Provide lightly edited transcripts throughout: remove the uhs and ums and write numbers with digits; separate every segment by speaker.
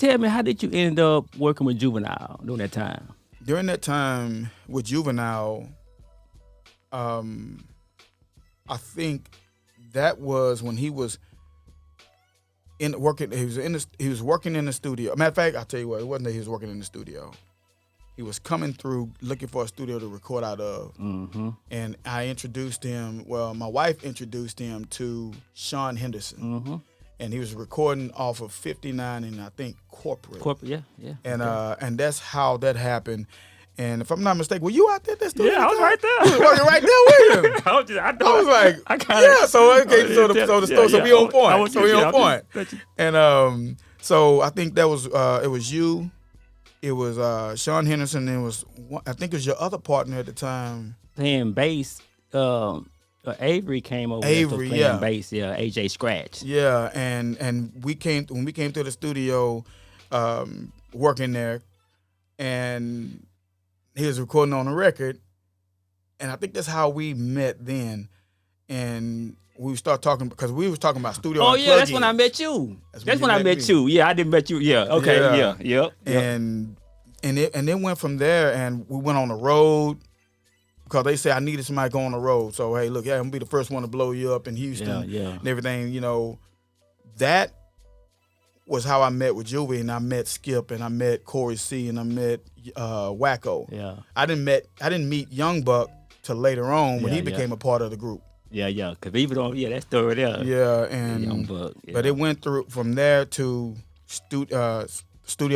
Speaker 1: tell me, how did you end up working with Juvenile during that time?
Speaker 2: During that time with Juvenile, I think that was when he was working. He was working in the studio. Matter of fact, I'll tell you what. It wasn't that he was working in the studio. He was coming through looking for a studio to record out of. Mm-hmm. And I introduced him. Well, my wife introduced him to Sean Henderson. Mm-hmm. And he was recording off of 59 and I think Corporate.
Speaker 1: Yeah.
Speaker 2: And that's how that happened. And if I'm not mistaken, were you out there?
Speaker 1: Yeah, I was right there.
Speaker 2: You was working right there with him.
Speaker 1: I
Speaker 2: was like, yeah. So okay, so we on point. So we on point. And so I think that was it was you, it was Sean Henderson, and it was I think it was your other partner at the time
Speaker 1: playing bass. Avery came over playing bass. Yeah, AJ Scratch.
Speaker 2: Yeah, and when we came to the studio, working there, and he was recording on a record, and I think that's how we met then. And we started talking because we was talking about studio.
Speaker 1: Oh yeah, that's when I met you. That's when I met you. Yeah, I didn't met you. Yeah. Okay. Yeah. Yep.
Speaker 2: And it went from there, and we went on the road because they said I needed somebody to go on the road. So hey, look, I'm gonna be the first one to blow you up in Houston. And everything. That was how I met with Juvie, and I met Skip, and I met Corey C, and I met Wacko.
Speaker 1: Yeah.
Speaker 2: I didn't meet Young Buck till later on when he became a part of the group.
Speaker 1: Yeah. Cause even though that story there.
Speaker 2: Yeah, and
Speaker 1: Young Buck. Yeah.
Speaker 2: But it went through from there to studio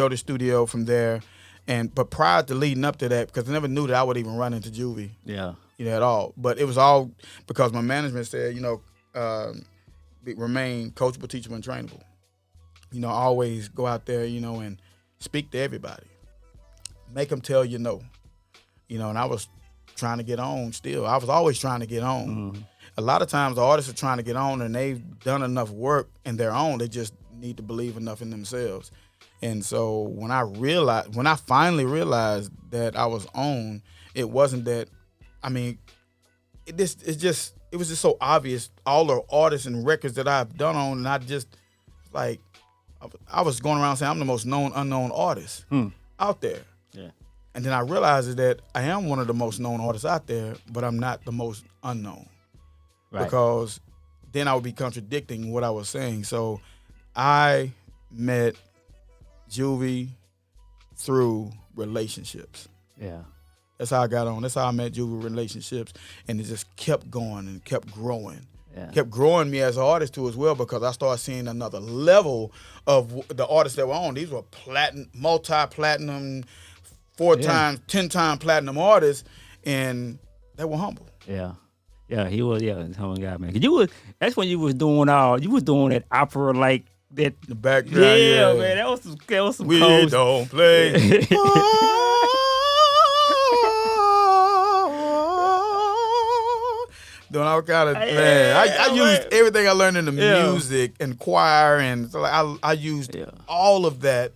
Speaker 2: to studio from there, but prior to leading up to that, because I never knew that I would even run into Juvie.
Speaker 1: Yeah.
Speaker 2: At all. But it was all because my management said, remain coachable, teachable, and trainable. Always go out there, and speak to everybody. Make them tell you no. And I was trying to get on still. I was always trying to get on. Mm-hmm. A lot of times the artists are trying to get on and they've done enough work in their own. They just need to believe enough in themselves. And so when I finally realized that I was on, it wasn't that, it was just so obvious, all the artists and records that I've done on, and I just, I was going around saying I'm the most known unknown artist out there.
Speaker 1: Yeah.
Speaker 2: And then I realized that I am one of the most known artists out there, but I'm not the most unknown. Right. Because then I would be contradicting what I was saying. So I met Juvie through relationships.
Speaker 1: Yeah.
Speaker 2: That's how I got on. That's how I met Juvie, relationships. And it just kept going and kept growing. Yeah. Kept growing me as an artist too as well, because I started seeing another level of the artists that were on. These were multi-platinum, 10-time platinum artists, and they were humble.
Speaker 1: Yeah. Yeah, he was, humble guy, man. That's when you was doing that opera like that.
Speaker 2: The background,
Speaker 1: man, that was some
Speaker 2: We
Speaker 1: cold.
Speaker 2: don't play. Doing all kind of, I used everything I learned in the music and choir, and so I used all of that